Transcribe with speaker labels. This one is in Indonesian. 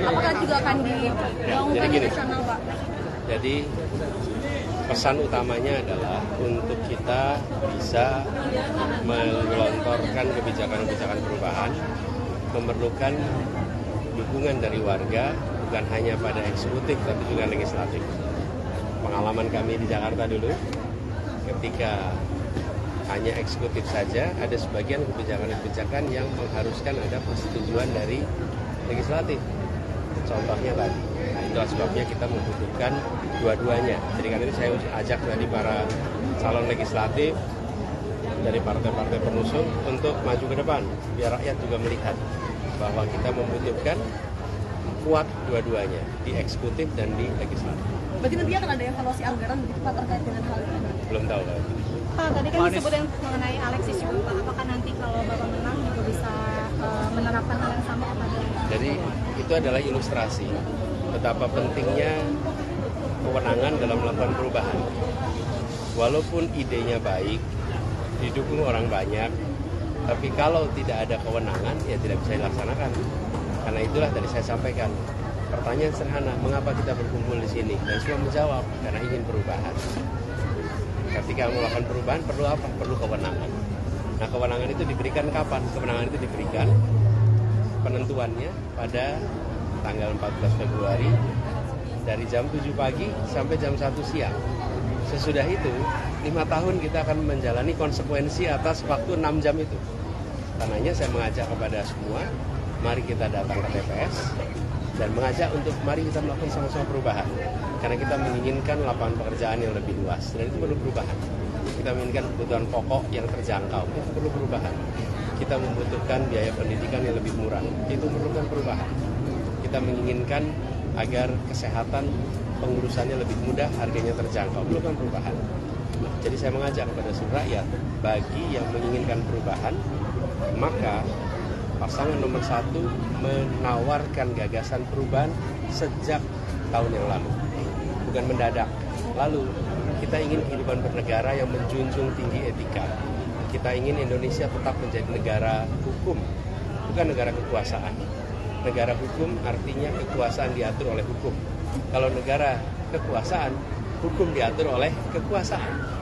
Speaker 1: apakah juga akan digaungkan di nasional, Pak?
Speaker 2: Jadi pesan utamanya adalah untuk kita bisa melontarkan kebijakan-kebijakan perubahan memerlukan dukungan dari warga, bukan hanya pada eksekutif tapi juga legislatif. Pengalaman kami di Jakarta dulu, ketika hanya eksekutif saja, ada sebagian kebijakan-kebijakan yang mengharuskan ada persetujuan dari legislatif. Contohnya tadi, itulah sebabnya kita membutuhkan dua-duanya. Jadi karena ini saya ajak tadi para calon legislatif dari partai-partai pengusung untuk maju ke depan, biar rakyat juga melihat bahwa kita membutuhkan kuat dua-duanya, di eksekutif dan di legislatif.
Speaker 1: Berarti nanti akan ada evaluasi anggaran begitu Pak terkait dengan hal ini?
Speaker 2: Belum tahu Pak.
Speaker 3: Pak, tadi kan disebut yang mengenai Alexis juga Pak, apakah nanti kalau Bapak menang juga bisa menerapkan hal yang sama kepada?
Speaker 2: Jadi itu adalah ilustrasi betapa pentingnya kewenangan dalam melakukan perubahan. Walaupun idenya baik, didukung orang banyak, tapi kalau tidak ada kewenangan ya tidak bisa dilaksanakan. Karena itulah tadi saya sampaikan, pertanyaan sederhana, mengapa kita berkumpul di sini? Dan semua menjawab, karena ingin perubahan. Ketika melakukan perubahan perlu apa? Perlu kewenangan. Nah, kewenangan itu diberikan kapan? Kewenangan itu diberikan penentuannya pada tanggal 14 Februari dari jam 7 pagi sampai jam 1 siang. Sesudah itu, 5 tahun kita akan menjalani konsekuensi atas waktu 6 jam itu. Karenanya saya mengajak kepada semua, mari kita datang ke TPS dan mengajak untuk mari kita melakukan sama-sama perubahan. Karena kita menginginkan lapangan pekerjaan yang lebih luas dan itu perlu perubahan. Kita menginginkan kebutuhan pokok yang terjangkau, itu perlu perubahan. Kita membutuhkan biaya pendidikan yang lebih murah, itu memerlukan perubahan. Kita menginginkan agar kesehatan pengurusannya lebih mudah, harganya terjangkau, memerlukan perubahan. Jadi saya mengajak kepada seluruh rakyat, bagi yang menginginkan perubahan, maka pasangan nomor 1 menawarkan gagasan perubahan sejak tahun yang lalu, bukan mendadak. Lalu kita ingin kehidupan bernegara yang menjunjung tinggi etika. Kita ingin Indonesia tetap menjadi negara hukum, bukan negara kekuasaan. Negara hukum artinya kekuasaan diatur oleh hukum. Kalau negara kekuasaan, hukum diatur oleh kekuasaan.